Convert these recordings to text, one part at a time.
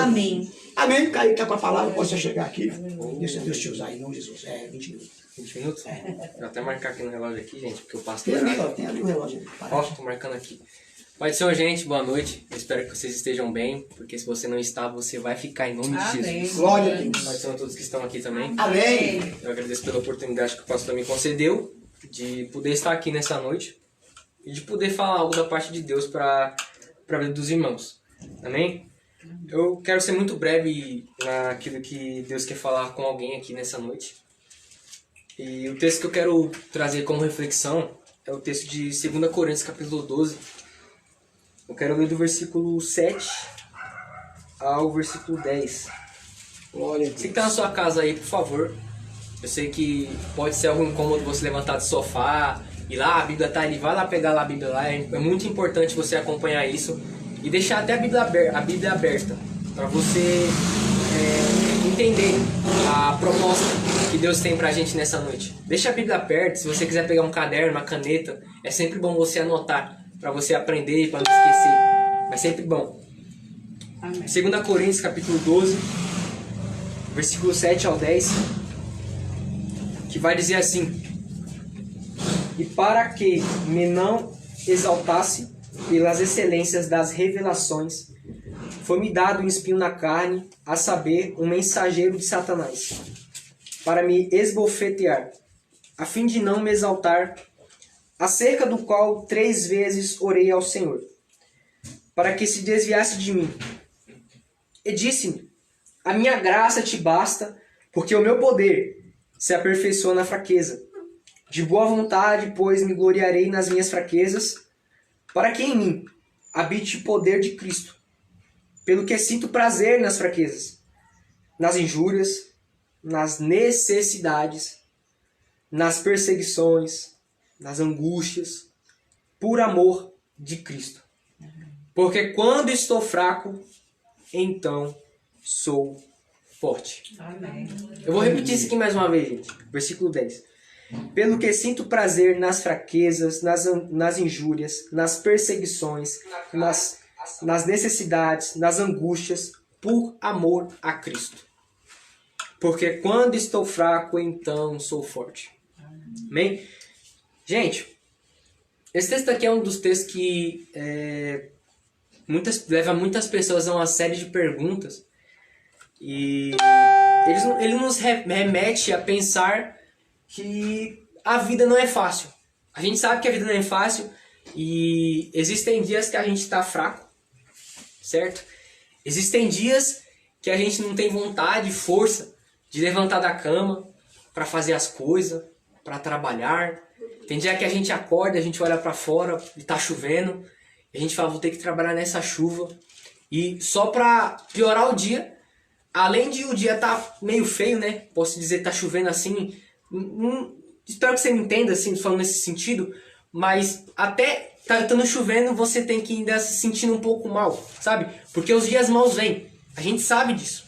Amém. Amém? Aí tá com a palavra, pode chegar aqui. Deixa Deus te usar, em nome de Jesus. 20 minutos. 20 minutos? Vou até marcar aqui no relógio aqui, gente, porque eu passo Tem por ali, aí. ó, tem ali o relógio. Ó, tô marcando aqui. Pai do Senhor, gente, boa noite. Eu espero que vocês estejam bem, porque se você não está, você vai ficar em nome de Jesus. Glória a Deus. Pai do Senhor, todos que estão aqui também. Amém. Eu agradeço pela oportunidade que o pastor me concedeu de poder estar aqui nessa noite e de poder falar algo da parte de Deus para a vida dos irmãos. Amém? Eu quero ser muito breve naquilo que Deus quer falar com alguém aqui nessa noite. E o texto que eu quero trazer como reflexão é o texto de 2 Coríntios, capítulo 12. Eu quero ler do versículo 7 ao versículo 10. Glória a Você que Deus. está na sua casa aí, por favor. Eu sei que pode ser algo incômodo você levantar do sofá, ir lá, a Bíblia tá ali, vai lá pegar lá a Bíblia lá. É muito importante você acompanhar isso e deixar até a Bíblia aberta para você entender a proposta que Deus tem pra gente nessa noite. Deixa a Bíblia aberta, se você quiser pegar um caderno, uma caneta, é sempre bom você anotar, para você aprender e para não esquecer. É sempre bom. Amém. 2 Coríntios, capítulo 12, versículo 7 ao 10, que vai dizer assim: E para que me não exaltasse pelas excelências das revelações, foi-me dado um espinho na carne, a saber, um mensageiro de Satanás, para me esbofetear, a fim de não me exaltar, acerca do qual 3 vezes orei ao Senhor, para que se desviasse de mim. E disse-me: A minha graça te basta, porque o meu poder se aperfeiçoa na fraqueza. De boa vontade, pois, me gloriarei nas minhas fraquezas, para que em mim habite o poder de Cristo. Pelo que sinto prazer nas fraquezas, nas injúrias, nas necessidades, nas perseguições, nas angústias, por amor de Cristo. Porque quando estou fraco, então sou forte. Amém. Eu vou repetir isso aqui mais uma vez, gente. Versículo 10. Pelo que sinto prazer nas fraquezas, nas injúrias, nas perseguições, nas necessidades, nas angústias, por amor a Cristo. Porque quando estou fraco, então sou forte. Amém? Gente, esse texto aqui é um dos textos que leva muitas pessoas a uma série de perguntas. E ele nos remete a pensar que a vida não é fácil. A gente sabe que a vida não é fácil e existem dias que a gente está fraco, certo? Existem dias que a gente não tem vontade, força de levantar da cama para fazer as coisas, para trabalhar. Tem dia que a gente acorda, a gente olha para fora e tá chovendo, e a gente fala, vou ter que trabalhar nessa chuva. E só para piorar o dia, além de o dia tá meio feio, né? Posso dizer, tá chovendo assim. Espero que você me entenda, assim, falando nesse sentido. Mas até tá estando chovendo, você tem que ainda se sentindo um pouco mal, sabe? Porque os dias maus vêm. A gente sabe disso.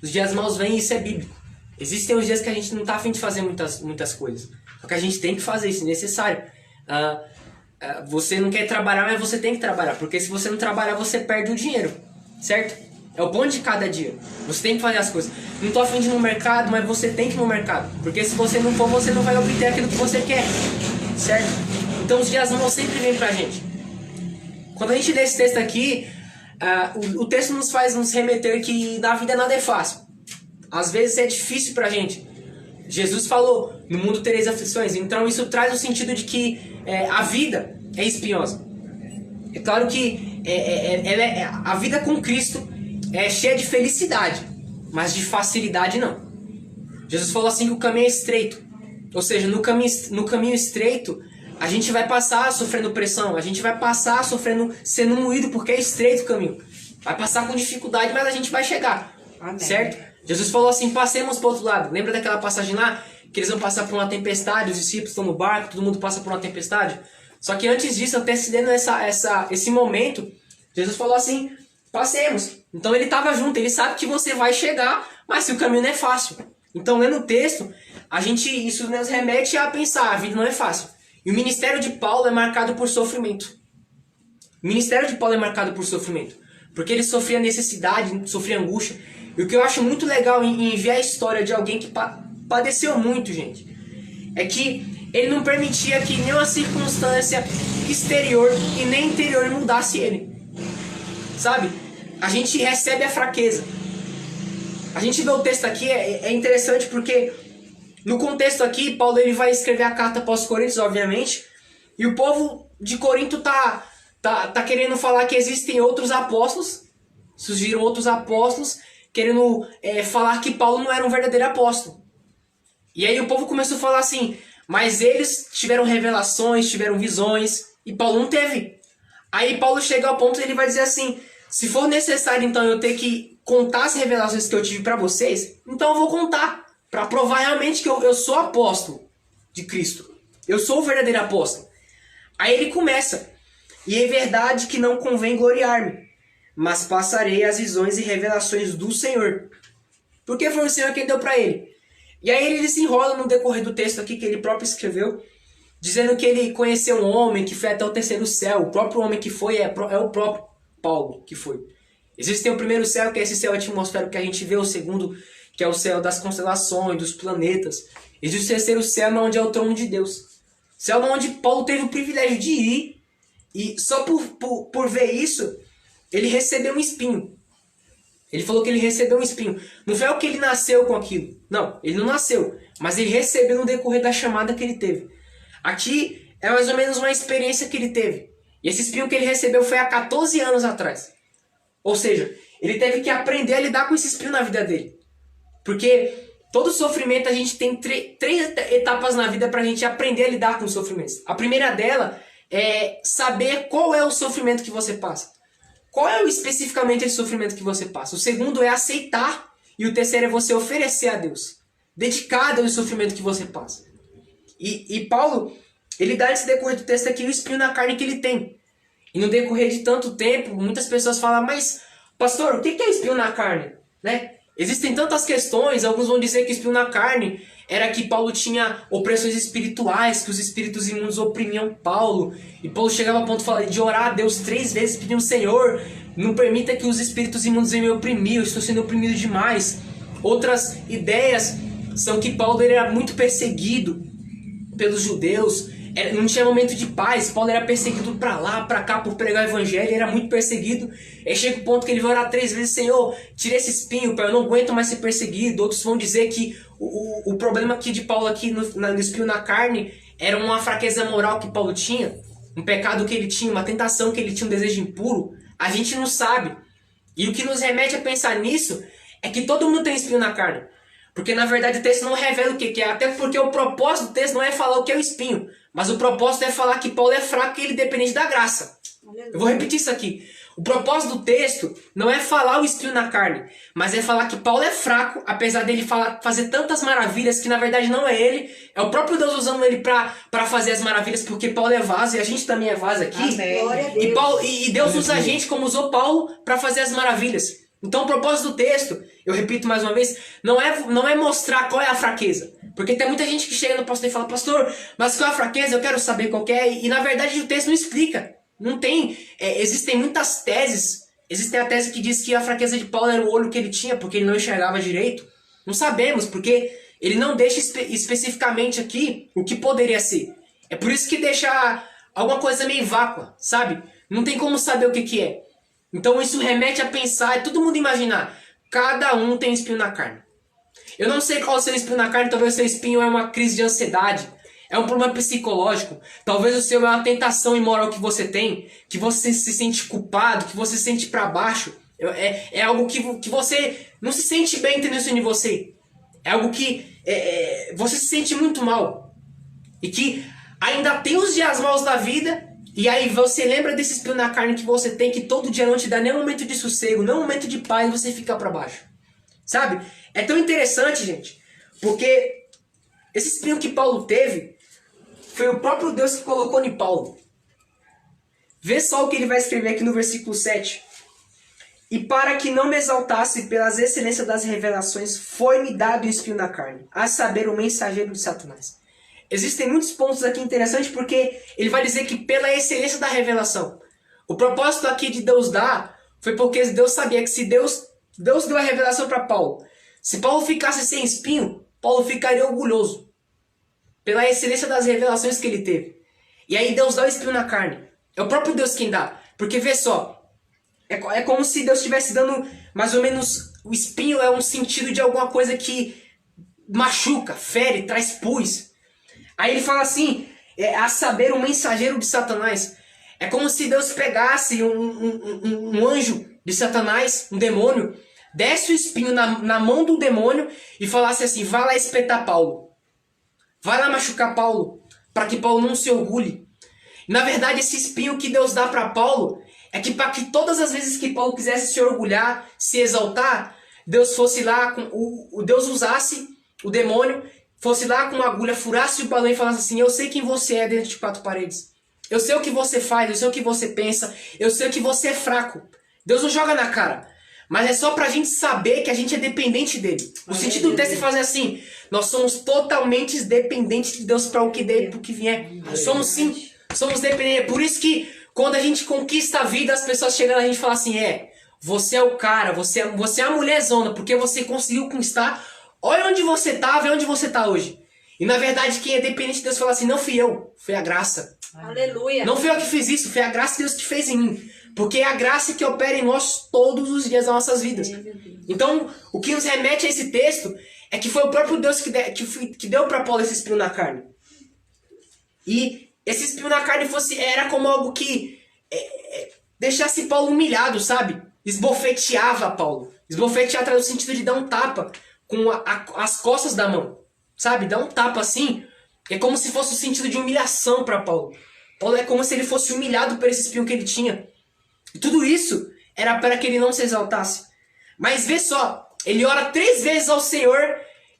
Os dias maus vêm e isso é bíblico. Existem os dias que a gente não tá a fim de fazer muitas coisas. Só que a gente tem que fazer isso, é necessário. Você não quer trabalhar, mas você tem que trabalhar. Porque se você não trabalhar, você perde o dinheiro. Certo? É o pão de cada dia. Você tem que fazer as coisas. Não tô a fim de ir no mercado, mas você tem que ir no mercado. Porque se você não for, você não vai obter aquilo que você quer. Certo? Então os dias maus sempre vêm pra gente. Quando a gente lê esse texto aqui, o texto nos faz nos remeter que na vida nada é fácil. Às vezes é difícil pra gente. Jesus falou, no mundo tereis aflições. Então isso traz o sentido de que a vida é espinhosa. É claro que a vida com Cristo é cheia de felicidade, mas de facilidade não. Jesus falou assim que o caminho é estreito. Ou seja, no caminho estreito, a gente vai passar sofrendo pressão, a gente vai passar sendo moído, porque é estreito o caminho. Vai passar com dificuldade, mas a gente vai chegar. Amém. Certo? Jesus falou assim, passemos para o outro lado. Lembra daquela passagem lá? Que eles vão passar por uma tempestade, os discípulos estão no barco, todo mundo passa por uma tempestade. Só que antes disso, antecedendo esse momento, Jesus falou assim, passemos. Então ele estava junto, ele sabe que você vai chegar, mas o caminho não é fácil. Então lendo o texto, isso nos remete a pensar, a vida não é fácil. E o ministério de Paulo é marcado por sofrimento. O ministério de Paulo é marcado por sofrimento. porque ele sofria necessidade, sofria angústia. E o que eu acho muito legal em ver a história de alguém que padeceu muito, gente, é que ele não permitia que nenhuma circunstância exterior e nem interior mudasse ele. Sabe? A gente recebe a fraqueza. A gente vê o texto aqui, é interessante porque no contexto aqui, Paulo ele vai escrever a carta para os Coríntios, obviamente, e o povo de Corinto tá querendo falar que existem outros apóstolos, surgiram outros apóstolos, querendo falar que Paulo não era um verdadeiro apóstolo. E aí o povo começou a falar assim, mas eles tiveram revelações, tiveram visões, e Paulo não teve. Aí Paulo chega ao ponto e ele vai dizer assim, se for necessário então eu ter que contar as revelações que eu tive para vocês, então eu vou contar, para provar realmente que eu sou apóstolo de Cristo. Eu sou o verdadeiro apóstolo. Aí ele começa, e é verdade que não convém gloriar-me, mas passarei as visões e revelações do Senhor. Porque foi o Senhor quem deu para ele. E aí ele desenrola no decorrer do texto aqui que ele próprio escreveu, dizendo que ele conheceu um homem que foi até o terceiro céu. O próprio homem que foi é o próprio Paulo que foi. Existe o primeiro céu, que é esse céu atmosférico que a gente vê. O segundo, que é o céu das constelações, dos planetas. Existe o terceiro céu, onde é o trono de Deus. Céu onde Paulo teve o privilégio de ir. E só por ver isso, ele recebeu um espinho. Ele falou que ele recebeu um espinho. Não foi o que ele nasceu com aquilo. Não, ele não nasceu. Mas ele recebeu no decorrer da chamada que ele teve. Aqui é mais ou menos uma experiência que ele teve. E esse espinho que ele recebeu foi há 14 anos atrás. Ou seja, ele teve que aprender a lidar com esse espinho na vida dele. Porque todo sofrimento a gente tem três etapas na vida para a gente aprender a lidar com os sofrimentos. A primeira dela é saber qual é o sofrimento que você passa. Qual é especificamente esse sofrimento que você passa? O segundo é aceitar. E o terceiro é você oferecer a Deus. Dedicar a Deus o sofrimento que você passa. E Paulo, ele dá nesse decorrer do texto aqui o espinho na carne que ele tem. E no decorrer de tanto tempo, muitas pessoas falam, mas pastor, o que é espinho na carne? Né? Existem tantas questões, alguns vão dizer que espinho na carne era que Paulo tinha opressões espirituais, que os espíritos imundos oprimiam Paulo. E Paulo chegava ao ponto de orar a Deus 3 vezes, pedindo, Senhor, não permita que os espíritos imundos venham me oprimir, eu estou sendo oprimido demais. Outras ideias são que Paulo era muito perseguido pelos judeus, não tinha momento de paz, Paulo era perseguido pra lá, pra cá, por pregar o evangelho, era muito perseguido. Aí chega o ponto que ele vai orar 3 vezes, Senhor, tira esse espinho, pai, eu não aguento mais ser perseguido. Outros vão dizer que o problema aqui de Paulo aqui no espinho na carne era uma fraqueza moral que Paulo tinha, um pecado que ele tinha, uma tentação que ele tinha, um desejo impuro. A gente não sabe. E o que nos remete a pensar nisso é que todo mundo tem espinho na carne. Porque na verdade o texto não revela o que é, até porque o propósito do texto não é falar o que é o espinho, mas o propósito é falar que Paulo é fraco e ele depende da graça. Eu vou repetir isso aqui. O propósito do texto não é falar o espinho na carne, mas é falar que Paulo é fraco, apesar dele fazer tantas maravilhas que na verdade não é ele, é o próprio Deus usando ele para fazer as maravilhas, porque Paulo é vaso e a gente também é vaso aqui. E Deus usa a gente como usou Paulo para fazer as maravilhas. Então o propósito do texto, eu repito mais uma vez, não é mostrar qual é a fraqueza. Porque tem muita gente que chega no pastor e fala, pastor, mas qual é a fraqueza? Eu quero saber qual que é. E na verdade o texto não explica. Não tem. Existem muitas teses. Existe a tese que diz que a fraqueza de Paulo era o olho que ele tinha, porque ele não enxergava direito. Não sabemos, porque ele não deixa especificamente aqui o que poderia ser. É por isso que deixa alguma coisa meio vácua, sabe? Não tem como saber o que é. Então isso remete a pensar, é todo mundo imaginar. Cada um tem espinho na carne. Eu não sei qual é o seu espinho na carne, talvez o seu espinho é uma crise de ansiedade, é um problema psicológico, talvez o seu é uma tentação imoral que você tem, que você se sente culpado, que você se sente pra baixo, é algo que você não se sente bem tendo isso em você, é algo que você se sente muito mal, e que ainda tem os dias maus da vida, e aí você lembra desse espinho na carne que você tem, que todo dia não te dá nem um momento de sossego, nem um momento de paz, você fica pra baixo. Sabe? É tão interessante, gente, porque esse espinho que Paulo teve foi o próprio Deus que colocou em Paulo. Vê só o que ele vai escrever aqui no versículo 7. E para que não me exaltasse pelas excelências das revelações, foi-me dado o espinho na carne, a saber, o mensageiro de Satanás. Existem muitos pontos aqui interessantes, porque ele vai dizer que pela excelência da revelação. O propósito aqui de Deus dar foi porque Deus sabia que se Deus deu a revelação para Paulo, se Paulo ficasse sem espinho, Paulo ficaria orgulhoso pela excelência das revelações que ele teve. E aí Deus dá o espinho na carne. É o próprio Deus quem dá. Porque vê só, é como se Deus estivesse dando mais ou menos... O espinho é um sentido de alguma coisa que machuca, fere, traz pus. Aí ele fala assim, a saber, um mensageiro de Satanás. É como se Deus pegasse um anjo de Satanás, um demônio, desse o espinho na mão do demônio e falasse assim, vai lá espetar Paulo. Vai lá machucar Paulo, para que Paulo não se orgulhe. Na verdade, esse espinho que Deus dá para Paulo é que para que todas as vezes que Paulo quisesse se orgulhar, se exaltar, Deus fosse lá, Deus usasse o demônio, fosse lá com uma agulha, furasse o balão e falasse assim, eu sei quem você é dentro de quatro paredes. Eu sei o que você faz, eu sei o que você pensa, eu sei que você é fraco. Deus não joga na cara. Mas é só pra gente saber que a gente é dependente dele. O sentido do texto é fazer assim, nós somos totalmente dependentes de Deus para o que der e para o que vier. Somos sim, somos dependentes. Por isso que quando a gente conquista a vida, as pessoas chegam lá e a gente fala assim, você é o cara, você é a mulherzona, porque você conseguiu conquistar. Olha onde você estava e onde você está hoje. E na verdade quem é dependente de Deus fala assim, não fui eu, foi a graça. Aleluia. Não fui eu que fiz isso, foi a graça que Deus que fez em mim. Porque é a graça que opera em nós todos os dias das nossas vidas. Então, o que nos remete a esse texto é que foi o próprio Deus que deu para Paulo esse espinho na carne. E esse espinho na carne era como algo que deixasse Paulo humilhado, sabe? Esbofeteava Paulo. Esbofetear traz o sentido de dar um tapa com as costas da mão. Sabe? Dar um tapa assim. É como se fosse o sentido de humilhação para Paulo. Paulo é como se ele fosse humilhado por esse espinho que ele tinha. E tudo isso era para que ele não se exaltasse. Mas vê só, ele ora 3 vezes ao Senhor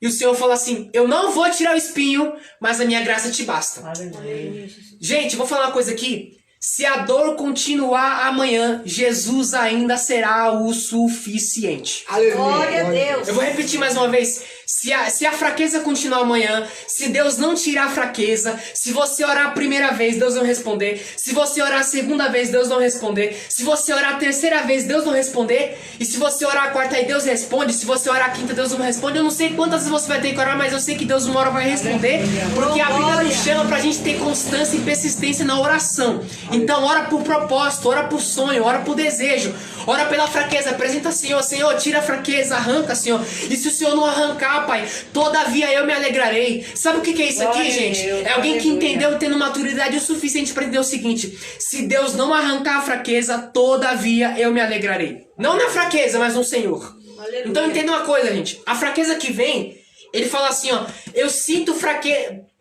e o Senhor fala assim, eu não vou tirar o espinho, mas a minha graça te basta. Aleluia. Gente, vou falar uma coisa aqui. Se a dor continuar amanhã, Jesus ainda será o suficiente. Aleluia. Glória a Deus. Eu vou repetir mais uma vez. Se a fraqueza continuar amanhã, se Deus não tirar a fraqueza, se você orar a primeira vez, Deus não responder. Se você orar a segunda vez, Deus não responder. Se você orar a terceira vez, Deus não responder. E se você orar a quarta e Deus responde. Se você orar a quinta, Deus não responde. Eu não sei quantas vezes você vai ter que orar, mas eu sei que Deus uma hora vai responder. Porque a Bíblia nos chama pra gente ter constância e persistência na oração. Então ora por propósito, ora por sonho, ora por desejo. Ora pela fraqueza, apresenta Senhor, Senhor, tira a fraqueza, arranca, Senhor. E se o Senhor não arrancar, Pai, todavia eu me alegrarei. Sabe o que é isso aqui, gente? É alguém que entendeu tendo maturidade o suficiente para entender o seguinte: se Deus não arrancar a fraqueza, todavia eu me alegrarei. Não na fraqueza, mas no Senhor. Aleluia. Então entenda uma coisa, gente. A fraqueza que vem, ele fala assim, ó, eu sinto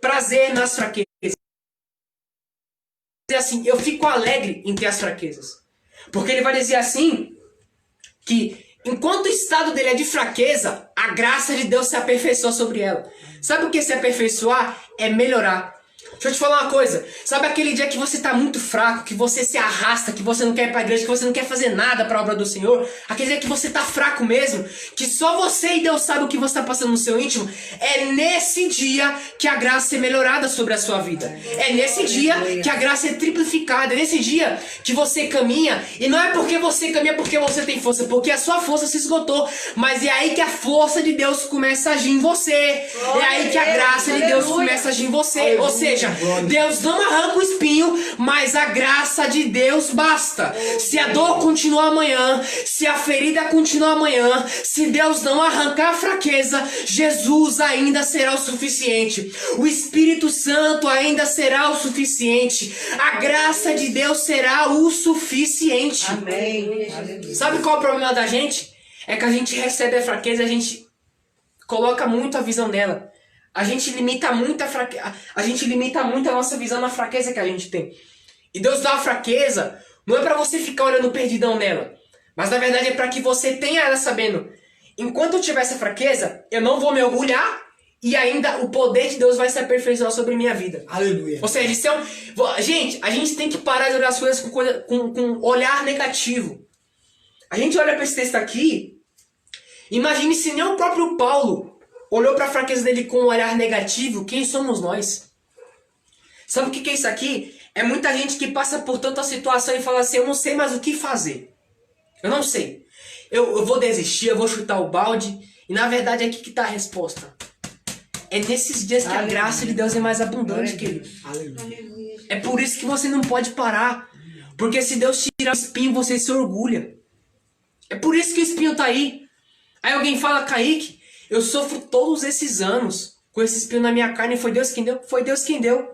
prazer nas fraquezas. Assim, eu fico alegre em ter as fraquezas. Porque ele vai dizer assim, que enquanto o estado dele é de fraqueza, a graça de Deus se aperfeiçoa sobre ela. Sabe o que é se aperfeiçoar? É melhorar. Deixa eu te falar uma coisa. Sabe aquele dia que você tá muito fraco, que você se arrasta, que você não quer ir pra igreja, que você não quer fazer nada pra obra do Senhor? Aquele dia que você tá fraco mesmo, que só você e Deus sabe o que você tá passando no seu íntimo? É nesse dia que a graça é melhorada sobre a sua vida. É nesse dia que a graça é triplificada. É nesse dia que você caminha, e não é porque você caminha porque você tem força, porque a sua força se esgotou. Mas é aí que a força de Deus começa a agir em você. É aí que a graça de Deus começa a agir em você. Ou seja, Deus não arranca o espinho, mas a graça de Deus basta. Se a dor continuar amanhã, se a ferida continuar amanhã, se Deus não arrancar a fraqueza, Jesus ainda será o suficiente. O Espírito Santo ainda será o suficiente. A graça de Deus será o suficiente. Amém. Sabe qual é o problema da gente? É que a gente recebe a fraqueza e a gente coloca muito a visão nela. A gente limita muito a nossa visão na fraqueza que a gente tem. E Deus dá a fraqueza, não é para você ficar olhando perdidão nela. Mas na verdade é para que você tenha ela sabendo. Enquanto eu tiver essa fraqueza, eu não vou me orgulhar e ainda o poder de Deus vai se aperfeiçoar sobre minha vida. Aleluia. Ou seja, gente, a gente tem que parar de olhar as coisas com olhar negativo. A gente olha para esse texto aqui, imagine se nem o próprio Paulo olhou para a fraqueza dele com um olhar negativo. Quem somos nós? Sabe o que é isso aqui? É muita gente que passa por tanta situação e fala assim, eu não sei mais o que fazer. Eu não sei. Eu vou desistir, eu vou chutar o balde. E na verdade é aqui que tá a resposta. É nesses dias que a graça de Deus é mais abundante, querido. Aleluia. É por isso que você não pode parar. Porque se Deus tirar o espinho, você se orgulha. É por isso que o espinho tá aí. Aí alguém fala, Kaique, eu sofro todos esses anos com esse espinho na minha carne. Foi Deus quem deu? Foi Deus quem deu.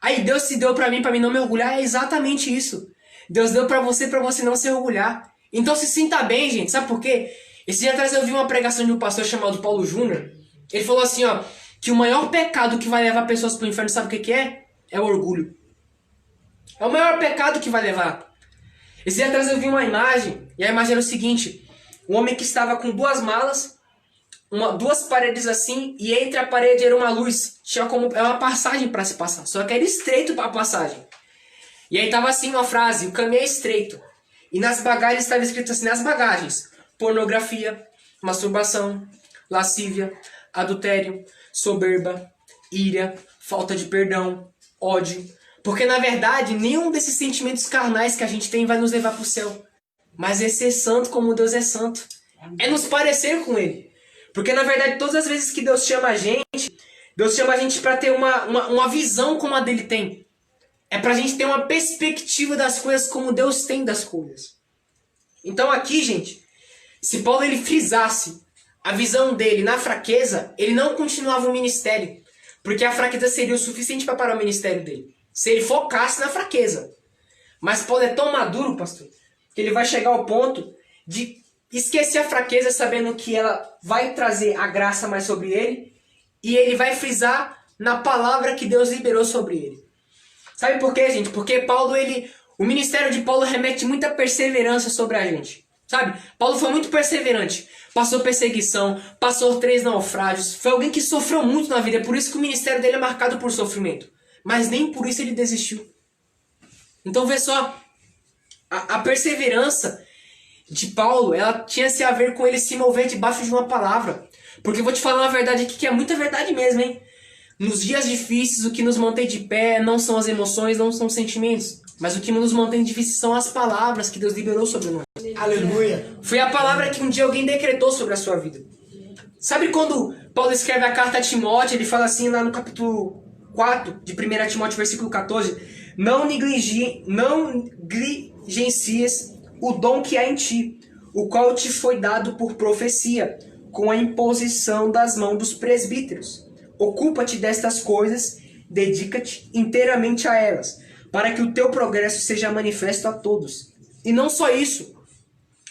Aí Deus se deu pra mim não me orgulhar. É exatamente isso. Deus deu pra você não se orgulhar. Então se sinta bem, gente. Sabe por quê? Esse dia atrás eu vi uma pregação de um pastor chamado Paulo Júnior. Ele falou assim, ó, que o maior pecado que vai levar pessoas pro inferno, sabe o que que é? É o orgulho. É o maior pecado que vai levar. Esse dia atrás eu vi uma imagem, e a imagem era o seguinte: um homem que estava com duas malas, duas paredes assim, e entre a parede era uma luz. Tinha como é uma passagem para se passar, só que era estreito para a passagem. E aí tava assim uma frase: o caminho é estreito. E nas bagagens estava escrito assim, nas bagagens: pornografia, masturbação, lascívia, adultério, soberba, ira, falta de perdão, ódio. Porque na verdade, nenhum desses sentimentos carnais que a gente tem vai nos levar para o céu. Mas é ser santo como Deus é santo. É nos parecer com Ele. Porque na verdade, todas as vezes que Deus chama a gente para ter uma visão como a dele tem. É pra gente ter uma perspectiva das coisas como Deus tem das coisas. Então aqui, gente, se Paulo ele frisasse a visão dele na fraqueza, ele não continuava o ministério. Porque a fraqueza seria o suficiente para parar o ministério dele. Se ele focasse na fraqueza. Mas Paulo é tão maduro, pastor, que ele vai chegar ao ponto de esquecer a fraqueza, sabendo que ela vai trazer a graça mais sobre ele. E ele vai frisar na palavra que Deus liberou sobre ele. Sabe por quê, gente? Porque o ministério de Paulo remete muita perseverança sobre a gente. Sabe? Paulo foi muito perseverante. Passou perseguição, passou 3 naufrágios. Foi alguém que sofreu muito na vida. É por isso que o ministério dele é marcado por sofrimento. Mas nem por isso ele desistiu. Então vê só. A perseverança de Paulo, ela tinha a ver com ele se mover debaixo de uma palavra. Porque eu vou te falar uma verdade aqui que é muita verdade mesmo, hein? Nos dias difíceis, o que nos mantém de pé não são as emoções, não são os sentimentos. Mas o que nos mantém difíceis são as palavras que Deus liberou sobre nós. Aleluia. Foi a palavra que um dia alguém decretou sobre a sua vida. Sabe quando Paulo escreve a carta a Timóteo, ele fala assim lá no capítulo 4 de 1 Timóteo, versículo 14: Não negligencies o dom que há em ti, o qual te foi dado por profecia, com a imposição das mãos dos presbíteros. Ocupa-te destas coisas, dedica-te inteiramente a elas, para que o teu progresso seja manifesto a todos. E não só isso.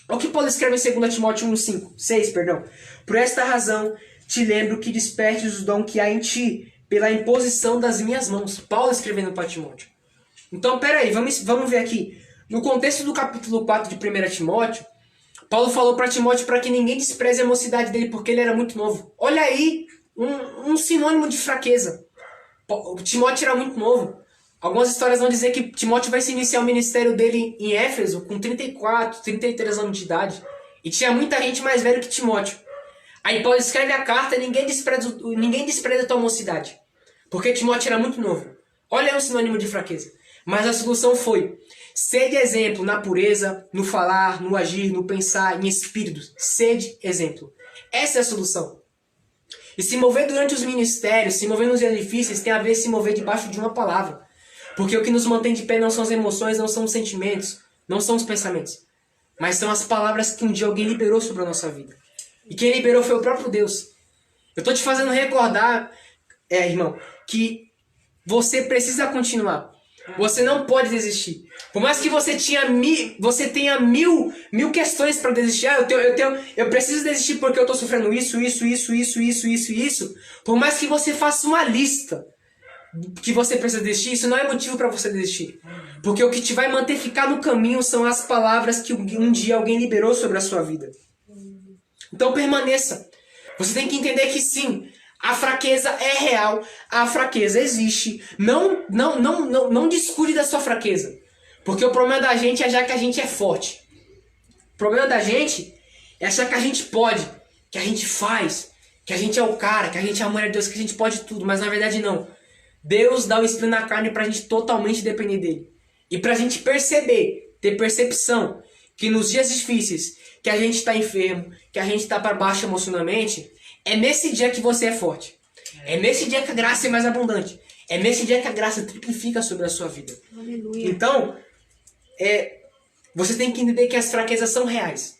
Olha o que Paulo escreve em 2 Timóteo 6. Por esta razão, te lembro que despertes o dom que há em ti, pela imposição das minhas mãos. Paulo escrevendo para Timóteo. Então, peraí, vamos ver aqui. No contexto do capítulo 4 de 1 Timóteo, Paulo falou para Timóteo para que ninguém despreze a mocidade dele, porque ele era muito novo. Olha aí, um sinônimo de fraqueza. Timóteo era muito novo. Algumas histórias vão dizer que Timóteo vai se iniciar o ministério dele em Éfeso com 34, 33 anos de idade. E tinha muita gente mais velha que Timóteo. Aí Paulo escreve a carta e ninguém despreza a tua mocidade. Porque Timóteo era muito novo. Olha aí um sinônimo de fraqueza. Mas a solução foi: sede exemplo na pureza, no falar, no agir, no pensar, em espírito. Sede exemplo. Essa é a solução. E se mover durante os ministérios, se mover nos dias difíceis, tem a ver se mover debaixo de uma palavra. Porque o que nos mantém de pé não são as emoções, não são os sentimentos, não são os pensamentos. Mas são as palavras que um dia alguém liberou sobre a nossa vida. E quem liberou foi o próprio Deus. Eu estou te fazendo recordar, irmão, que você precisa continuar. Você não pode desistir. Por mais que você tenha mil questões para desistir. Eu preciso desistir porque eu estou sofrendo isso. Por mais que você faça uma lista que você precisa desistir, isso não é motivo para você desistir. Porque o que te vai manter ficar no caminho são as palavras que um dia alguém liberou sobre a sua vida. Então permaneça. Você tem que entender que sim, a fraqueza é real, a fraqueza existe. Não descuide da sua fraqueza. Porque o problema da gente é achar que a gente é forte. O problema da gente é achar que a gente pode, que a gente faz, que a gente é o cara, que a gente é a mulher de Deus, que a gente pode tudo. Mas na verdade não. Deus dá o espinho na carne pra gente totalmente depender dele. E pra gente perceber, ter percepção, que nos dias difíceis, que a gente está enfermo, que a gente está para baixo emocionalmente, é nesse dia que você é forte. É nesse dia que a graça é mais abundante. É nesse dia que a graça triplifica sobre a sua vida. Aleluia. Então, você tem que entender que as fraquezas são reais.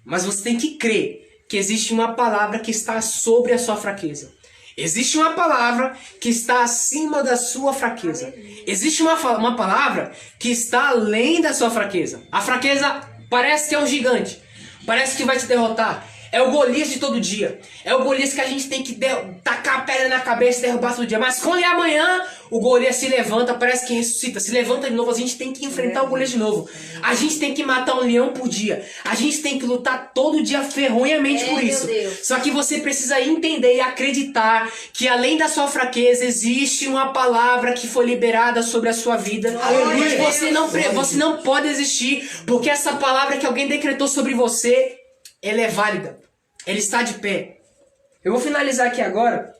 Mas você tem que crer que existe uma palavra que está sobre a sua fraqueza. Existe uma palavra que está acima da sua fraqueza. Existe uma palavra que está além da sua fraqueza. A fraqueza parece que é um gigante. Parece que vai te derrotar. É o Golias de todo dia. É o Golias que a gente tem que tacar a pedra na cabeça e derrubar todo dia. Mas quando é amanhã, o Golias se levanta, parece que ressuscita. Se levanta de novo, a gente tem que enfrentar o Golias de novo. A gente tem que matar um leão por dia. A gente tem que lutar todo dia ferronhamente por isso. Só que você precisa entender e acreditar que além da sua fraqueza, existe uma palavra que foi liberada sobre a sua vida. E você não pode existir, porque essa palavra que alguém decretou sobre você, ela é válida. Ela está de pé. Eu vou finalizar aqui agora.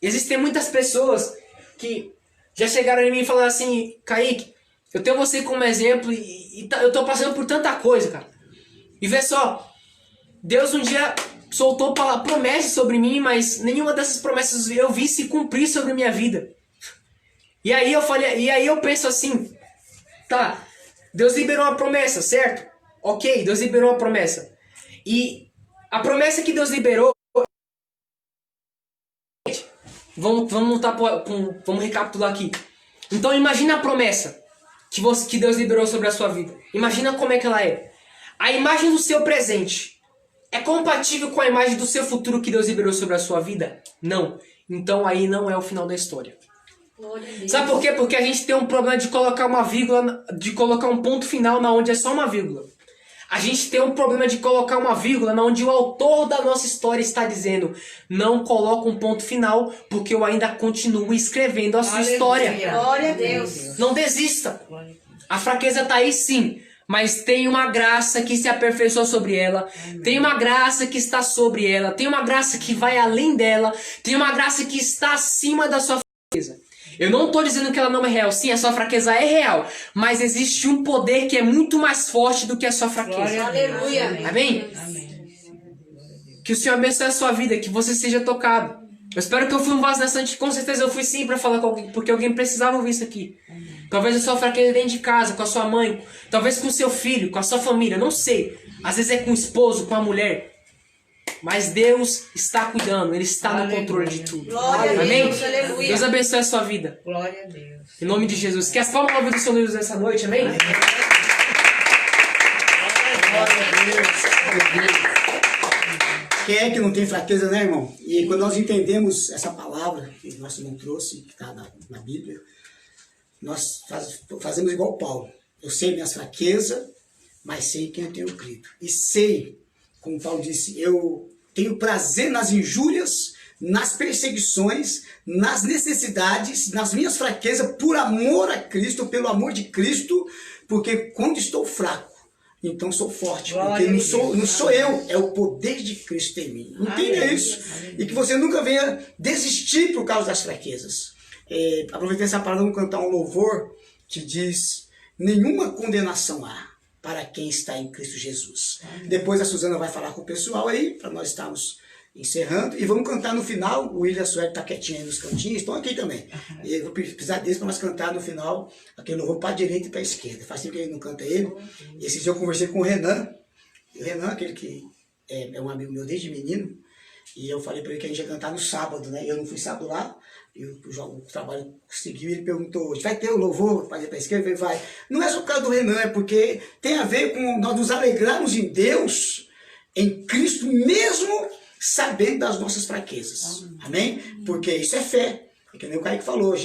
Existem muitas pessoas que já chegaram em mim e falaram assim: Kaique, eu tenho você como exemplo e eu tô passando por tanta coisa, cara. E vê só, Deus um dia soltou promessas sobre mim, mas nenhuma dessas promessas eu vi se cumprir sobre a minha vida. E aí eu penso assim, tá, Deus liberou uma promessa, certo? Ok, Deus liberou uma promessa. E a promessa que Deus liberou... Vamos recapitular aqui. Então imagina a promessa que Deus liberou sobre a sua vida. Imagina como é que ela é. A imagem do seu presente é compatível com a imagem do seu futuro que Deus liberou sobre a sua vida? Não. Então aí não é o final da história. Sabe por quê? Porque a gente tem um problema de colocar uma vírgula, de colocar um ponto final na onde é só uma vírgula. A gente tem um problema de colocar uma vírgula na onde o autor da nossa história está dizendo: não coloca um ponto final, porque eu ainda continuo escrevendo a sua história. Glória a Deus. Não desista. A fraqueza está aí sim, mas tem uma graça que se aperfeiçoa sobre ela. Tem uma graça que está sobre ela. Tem uma graça que vai além dela. Tem uma graça que está acima da sua fraqueza. Eu não estou dizendo que ela não é real. Sim, a sua fraqueza é real. Mas existe um poder que é muito mais forte do que a sua fraqueza. Aleluia. Amém? Que o Senhor abençoe a sua vida. Que você seja tocado. Eu espero que eu fui um vaso nessa noite. Com certeza eu fui sim para falar com alguém. Porque alguém precisava ouvir isso aqui. Talvez a sua fraqueza dentro de casa, com a sua mãe. Talvez com o seu filho, com a sua família. Não sei. Às vezes é com o esposo, com a mulher. Mas Deus está cuidando, Ele está no controle de tudo. Glória Amém? a Deus, aleluia. Deus abençoe a sua vida. Glória a Deus. Em nome de Jesus. Que as palmas ao ouvido do Senhor Deus nessa noite, amém? Quem é que não tem fraqueza, né, irmão? E quando nós entendemos essa palavra que nosso irmão trouxe, que está na Bíblia, nós fazemos igual Paulo. Eu sei minhas fraquezas, mas sei quem eu tenho crido. E sei, como Paulo disse, eu tenho prazer nas injúrias, nas perseguições, nas necessidades, nas minhas fraquezas, por amor a Cristo, pelo amor de Cristo, porque quando estou fraco, então sou forte, porque não sou eu, é o poder de Cristo em mim. Entenda isso. E que você nunca venha desistir por causa das fraquezas. Aproveitei essa palavra, vamos cantar um louvor que diz: nenhuma condenação há para quem está em Cristo Jesus. Depois a Suzana vai falar com o pessoal aí, para nós estarmos encerrando, e vamos cantar no final. O William Sueli está quietinho aí nos cantinhos, estão aqui também. E eu vou precisar deles para nós cantar no final, aquele louvor para a direita e para a esquerda. Faz tempo que ele não canta ele. E esse dia eu conversei com o Renan, aquele que é um amigo meu desde menino, e eu falei para ele que a gente ia cantar no sábado, né? Eu não fui sábado lá, e o trabalho seguiu, e ele perguntou: vai ter o louvor para a esquerda? Eu falei: vai. Não é só por causa do Renan, é porque tem a ver com nós nos alegrarmos em Deus, em Cristo, mesmo sabendo das nossas fraquezas. Amém? Porque isso é fé. É que nem o Kaique falou,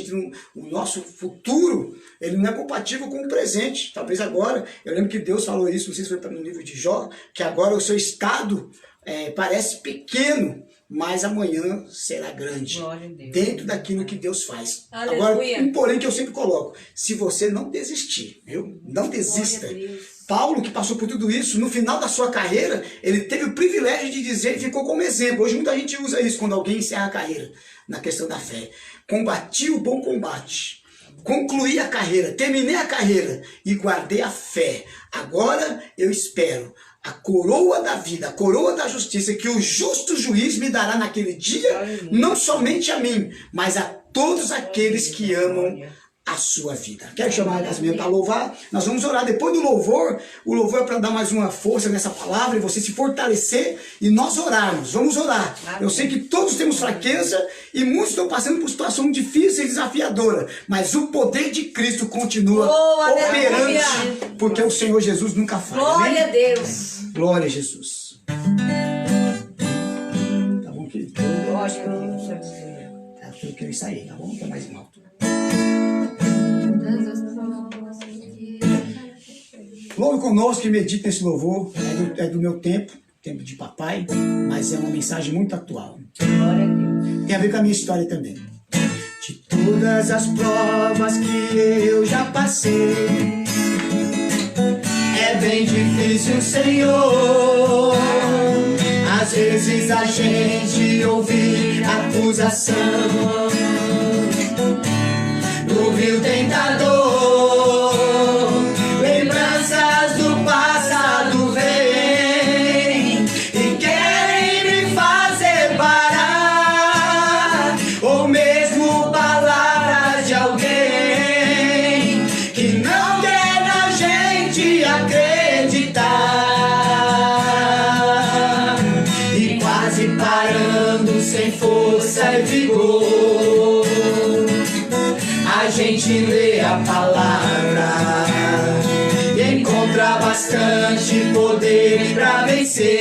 o nosso futuro, ele não é compatível com o presente. Talvez agora, eu lembro que Deus falou isso, não sei se foi no livro de Jó, que agora o seu estado parece pequeno, mas amanhã será grande, dentro daquilo que Deus faz. Aleluia. Agora, um porém que eu sempre coloco: se você não desistir, viu? Não desista. Paulo, que passou por tudo isso, no final da sua carreira, ele teve o privilégio de dizer, ficou como exemplo. Hoje muita gente usa isso quando alguém encerra a carreira, na questão da fé. Combati o bom combate, concluí a carreira, terminei a carreira e guardei a fé. Agora eu espero a coroa da vida, a coroa da justiça, que o justo juiz me dará naquele dia, não somente a mim, mas a todos aqueles que amam a sua vida. Quero chamar as meninas para louvar. Nós vamos orar depois do louvor. O louvor é para dar mais uma força nessa palavra e você se fortalecer e nós orarmos. Vamos orar. Eu sei que todos temos fraqueza e muitos estão passando por situações difíceis e desafiadoras, mas o poder de Cristo continua operante, porque o Senhor Jesus nunca falha. Glória a Deus. Glória a Jesus. Tá bom, querido? Lógico, Deus. Tá, eu quero sair, tá bom? Que é mais alto. Louve conosco e medite nesse louvor. É do meu tempo de papai, mas é uma mensagem muito atual. Glória a Deus. Tem a ver com a minha história também. De todas as provas que eu já passei, é bem difícil, Senhor. Às vezes a gente ouve acusação do vil tentador. Lembranças do passado vêm e querem me fazer parar, ou mesmo palavras de alguém que não quer na gente acreditar, e quase parando sem força e vigor, a gente lê a palavra e encontra bastante poder para vencer,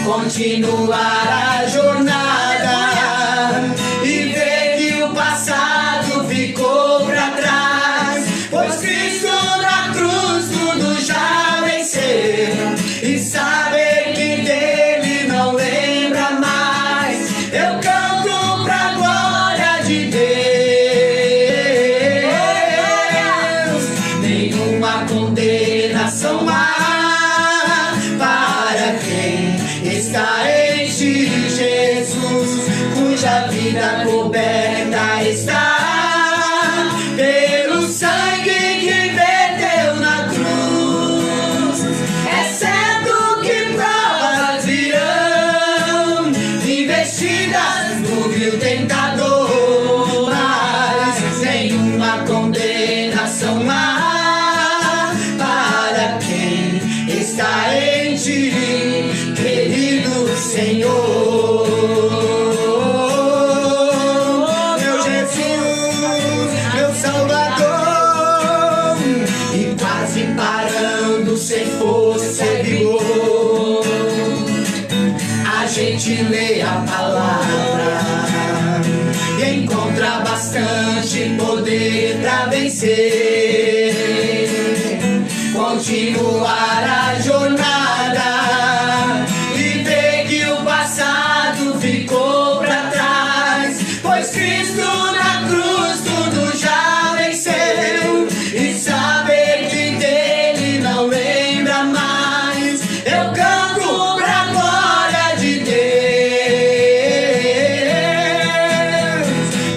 continuar a jornada e ver que o passado ficou para trás, pois Cristo na cruz tudo já venceu, e saber que dele não lembra mais, eu canto pra glória de Deus. Nenhuma condenação há para quem está em ti, Jesus, cuja vida coberta está pelo sangue que verteu na cruz. É certo que provas virão, investidas no vil tentador, mas nenhuma condenação há para quem está em ti, querido Senhor. Meu Jesus, meu Salvador, e quase parando sem força e vigor, a gente lê a palavra e encontra bastante poder pra vencer, continuar a jornada e ver que o passado ficou pra trás, pois Cristo na cruz tudo já venceu, e saber que dele não lembra mais, eu canto pra glória de Deus.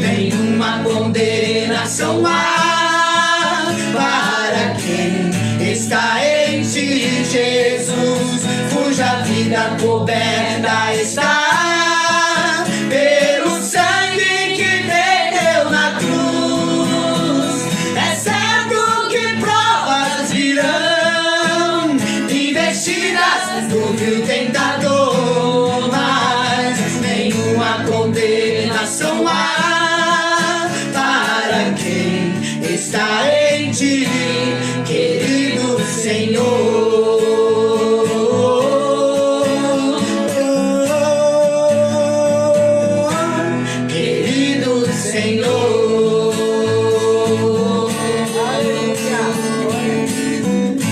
Nenhuma condenação há para quem está em ti, Jesus, cuja vida coberta está pelo sangue que verteu na cruz. É certo que provas virão, investidas no vil tentador, mas nenhuma condenação há para quem está em ti, querido Senhor. Querido Senhor.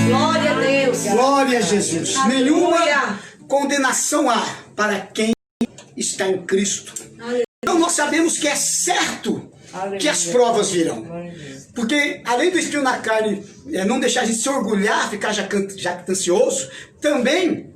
Glória a Deus. Glória a Jesus. Aleluia. Nenhuma condenação há para quem está em Cristo. Então nós sabemos que é certo que as provas virão. Porque além do espinho na carne não deixar a gente se orgulhar, ficar jactancioso, também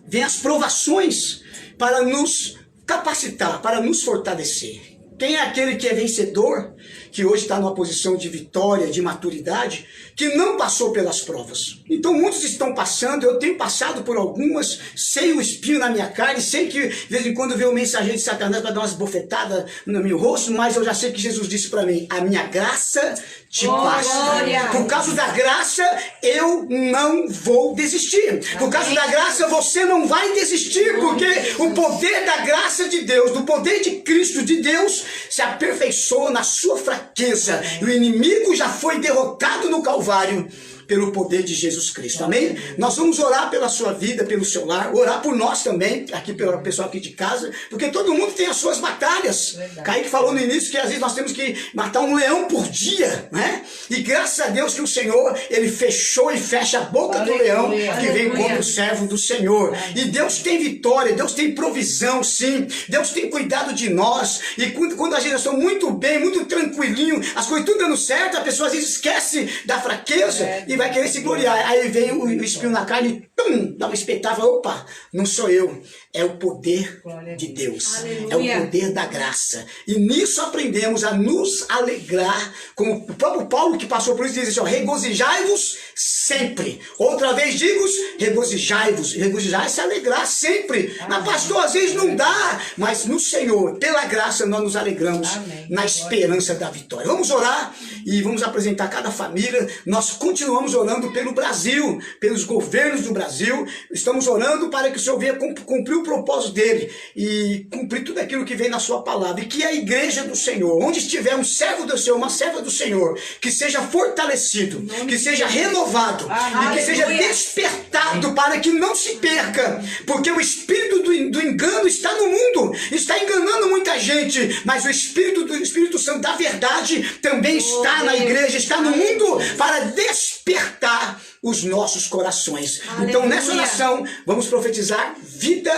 vem as provações para nos capacitar, para nos fortalecer. Quem é aquele que é vencedor, que hoje está numa posição de vitória, de maturidade, que não passou pelas provas. Então muitos estão passando, eu tenho passado por algumas, sei o espinho na minha carne, sei que de vez em quando veio o mensageiro de Satanás para dar umas bofetadas no meu rosto, mas eu já sei que Jesus disse para mim, a minha graça te basta. Por causa da graça, eu não vou desistir. Por causa da graça, você não vai desistir, porque o poder da graça de Deus, do poder de Cristo, de Deus, se aperfeiçoa na sua fraqueza. E o inimigo já foi derrotado no Calvário pelo poder de Jesus Cristo, amém? Nós vamos orar pela sua vida, pelo seu lar, orar por nós também, aqui pelo pessoal aqui de casa, porque todo mundo tem as suas batalhas. Kaique falou no início que às vezes nós temos que matar um leão por dia, né? E graças a Deus que o Senhor, ele fechou e fecha a boca do leão que vem contra o servo do Senhor. E Deus tem vitória, Deus tem provisão, sim. Deus tem cuidado de nós. E quando a gente está muito bem, muito tranquilinho, as coisas tudo dando certo, a pessoa às vezes esquece da fraqueza e vai querer se gloriar. Aí vem o espinho na carne e dá uma espetada, fala, opa, não sou eu. É o poder de Deus. É o poder da graça. E nisso aprendemos a nos alegrar, como o próprio Paulo que passou por isso diz assim, ó, regozijai-vos sempre. Outra vez digo, regozijai-vos. Regozijar é se alegrar sempre. Mas pastor, às vezes não dá. Mas no Senhor, pela graça, nós nos alegramos na esperança da vitória. Vamos orar e vamos apresentar cada família. Nós continuamos orando pelo Brasil, pelos governos do Brasil. Estamos orando para que o Senhor venha cumprir o propósito dele e cumprir tudo aquilo que vem na sua palavra. E que a igreja do Senhor, onde estiver um servo do Senhor, uma serva do Senhor, que seja fortalecido, que seja renovado e que seja despertado para que não se perca, porque o espírito do engano está no mundo, está enganando muita gente, mas o Espírito Santo da verdade também está na igreja, está no mundo para despertar os nossos corações. Então nessa oração vamos profetizar vida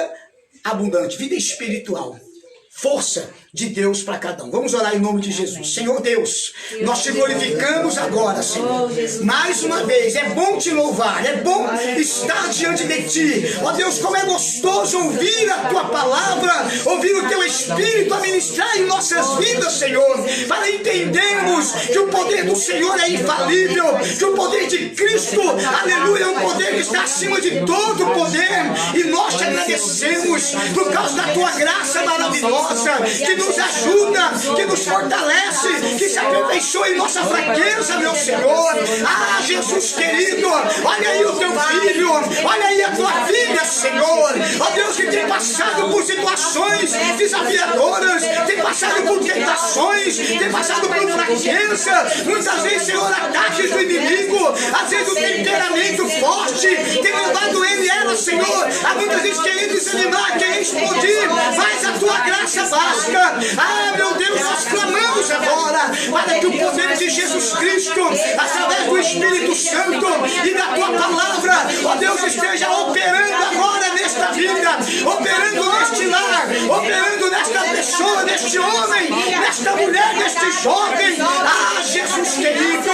abundante, vida espiritual, força de Deus para cada um. Vamos orar em nome de Jesus. Senhor Deus, nós te glorificamos agora, Senhor. Mais uma vez, é bom te louvar, é bom estar diante de ti. Ó Deus, como é gostoso ouvir a tua palavra, ouvir o teu Espírito a ministrar em nossas vidas, Senhor, para entendermos que o poder do Senhor é infalível, que o poder de Cristo, aleluia, é um poder que está acima de todo o poder. E nós te agradecemos por causa da tua graça maravilhosa, que nos ajuda, que nos fortalece, que se aperfeiçoa em nossa fraqueza, meu Senhor. Ah, Jesus querido, olha aí o teu filho, olha aí a tua filha, Senhor. Ó Deus, que tem passado por situações desafiadoras, tem passado por tentações, tem passado por fraqueza, muitas vezes, Senhor, ataques do inimigo, às vezes o temperamento forte tem levado ele e ela, Senhor, a muitas vezes querer desanimar, querer explodir, mas a tua graça basta. Ah, meu Deus, nós clamamos agora para que o poder de Jesus Cristo, através do Espírito Santo e da tua palavra, ó Deus, esteja operando agora nesta vida, operando neste lar, operando nesta pessoa, neste homem, nesta mulher, neste jovem. Ah, Jesus querido,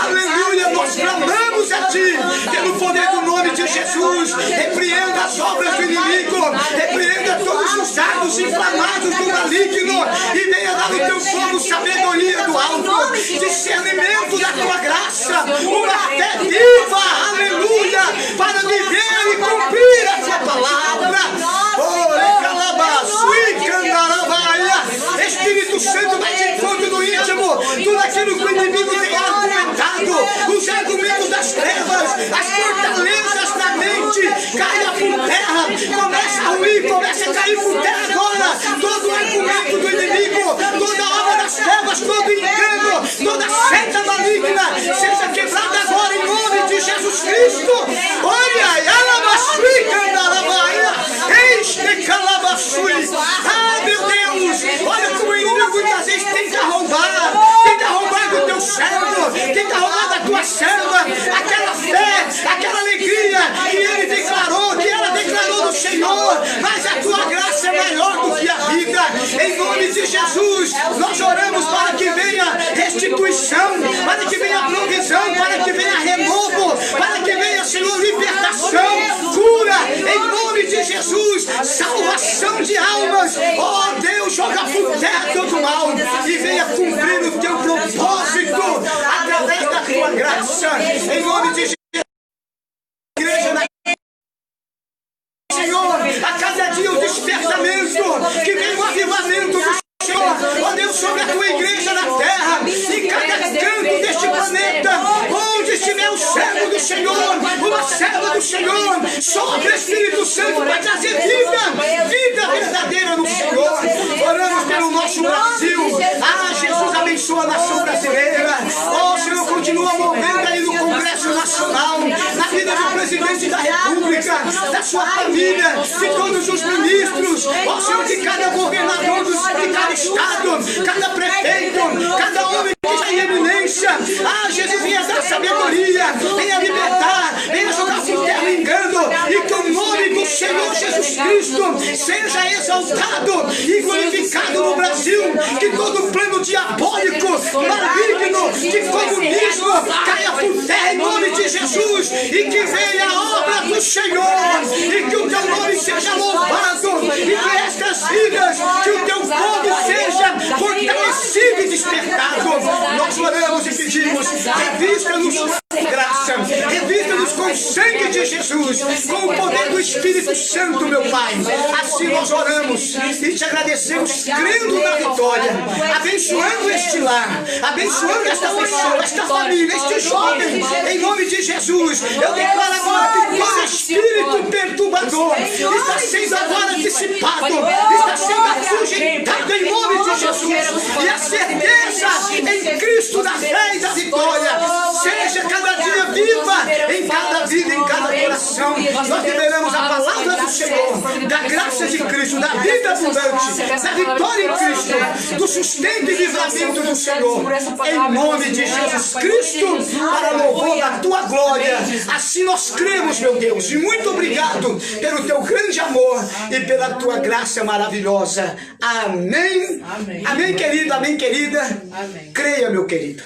aleluia, nós clamamos a ti, pelo poder do nome de Jesus. Repreenda as obras do inimigo, repreenda todos os dardos inflamados do maligno, e venha dar no teu povo sabedoria do alto, discernimento da tua graça, uma fé viva, aleluia, para viver e cumprir a tua palavra. Espírito Santo vai te encontro no íntimo, tudo aquilo que o inimigo tem argumentado, os argumentos das trevas, as fortalezas da mente, caia por terra, começa a ruir, começa a cair por terra agora, todo o argumento do inimigo, toda a obra das trevas, todo engano, toda seta maligna, seja quebrada agora em nome de Jesus Cristo. Olha, ah, meu Deus, olha como o inimigo muitas vezes tenta roubar do teu servo, tenta roubar da tua serva, aquela fé, aquela alegria que ele declarou, que ela declarou no Senhor, mas a tua graça é maior do que a vida. Em nome de Jesus, nós oramos para que venha restituição, para que venha provisão, para que venha renovo, para que venha, Senhor, libertação, cura, em nome de Jesus, salvação de almas. Oh Deus, joga por terra todo mal e venha cumprir o teu propósito força, em nome de Jesus. Igreja na Senhor, a cada dia o despertamento, que vem o avivamento do Senhor, ó Deus, sobre a tua igreja na terra, em cada canto deste planeta, onde estiver o servo do Senhor, uma serva do Senhor, sopra Espírito Santo para trazer vida verdadeira no Senhor. Oramos pelo nosso Brasil. Ah, Jesus, abençoa a nação brasileira. Ó Senhor, continua movendo ali no Congresso Nacional, na vida do presidente da República, da sua família, de todos os ministros, ó Senhor, de cada governador de cada estado, cada prefeito, cada homem que está em eminência. Ah, Jesus, venha dar sabedoria, venha libertar, venha jogar por terra engano, e que o nome do Senhor Jesus Cristo seja exaltado e glorificado no Brasil, que todo plano diabólico, maligno, de comunismo caia por terra em nome de Jesus, e que venha a obra do Senhor, e que o teu nome seja louvado, e que estas vidas, que o teu povo seja fortalecido e despertado. Nós oramos e pedimos, revista-nos com graça, revista-nos com o sangue de Jesus, com o poder do Espírito Santo, meu Pai. Assim nós oramos e te agradecemos, crendo na vitória, abençoando este lar, abençoando esta pessoa, esta família, este jovem, em nome de Jesus. Eu declaro agora que todo espírito perturbador está sendo agora dissipado, está sendo afugentado em nome de Jesus, e a certeza em Cristo da fé e da vitória seja cada dia viva em cada vida, em cada coração. Nós liberamos a palavra do Senhor, da graça de Cristo, da vida abundante, da vitória em Cristo, do sustento e livramento do Senhor, em nome de Jesus Cristo, para louvor da tua glória. Assim nós cremos, meu Deus, e muito obrigado pelo teu grande amor e pela tua graça maravilhosa. Amém. Amém, querido, amém, querida. Amém. Creia, meu querido.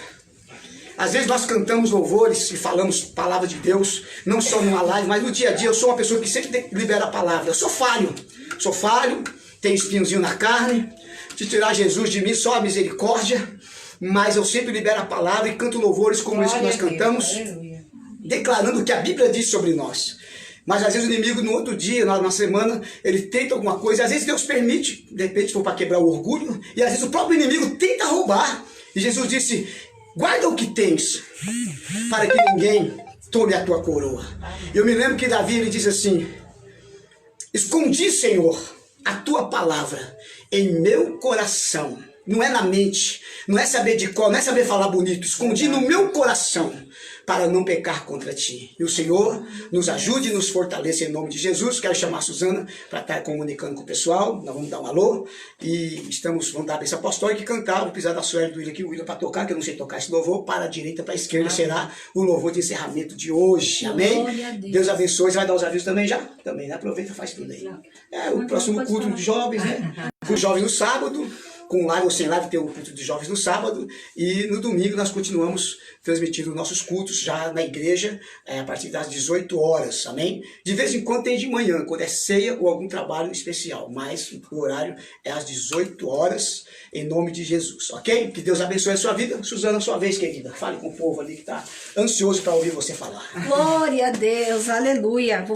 Às vezes nós cantamos louvores e falamos palavra de Deus, não só numa live, mas no dia a dia. Eu sou uma pessoa que sempre libera a palavra. Eu sou falho, tenho espinhozinho na carne. Se tirar Jesus de mim, só a misericórdia. Mas eu sempre libero a palavra e canto louvores como esse que nós cantamos, declarando o que a Bíblia diz sobre nós. Mas às vezes o inimigo no outro dia, na semana, ele tenta alguma coisa. Às vezes Deus permite, de repente for para quebrar o orgulho. E às vezes o próprio inimigo tenta roubar. E Jesus disse, guarda o que tens, para que ninguém tome a tua coroa. Eu me lembro que Davi, ele diz assim, escondi, Senhor, a tua palavra em meu coração. Não é na mente, não é saber de cor, não é saber falar bonito. Escondi no meu coração para não pecar contra ti. E o Senhor nos ajude e nos fortaleça em nome de Jesus. Quero chamar a Suzana para estar comunicando com o pessoal. Nós vamos dar um alô. E vamos dar a bênção apostólica e cantar. Vou precisar da Sueli do William aqui, o William para tocar, que eu não sei tocar esse louvor. Para a direita, para a esquerda, será o louvor de encerramento de hoje. Amém? Deus abençoe. Você vai dar os avisos também já? Também, né? Aproveita e faz tudo aí. O próximo culto de jovens, né? Com os jovens no sábado. Com live ou sem live, tem o culto de jovens no sábado, e no domingo nós continuamos transmitindo nossos cultos já na igreja, a partir das 18 horas, amém? De vez em quando tem de manhã, quando é ceia ou algum trabalho especial, mas o horário é às 18 horas, em nome de Jesus, ok? Que Deus abençoe a sua vida. Suzana, sua vez, querida, fale com o povo ali que está ansioso para ouvir você falar. Glória a Deus, aleluia.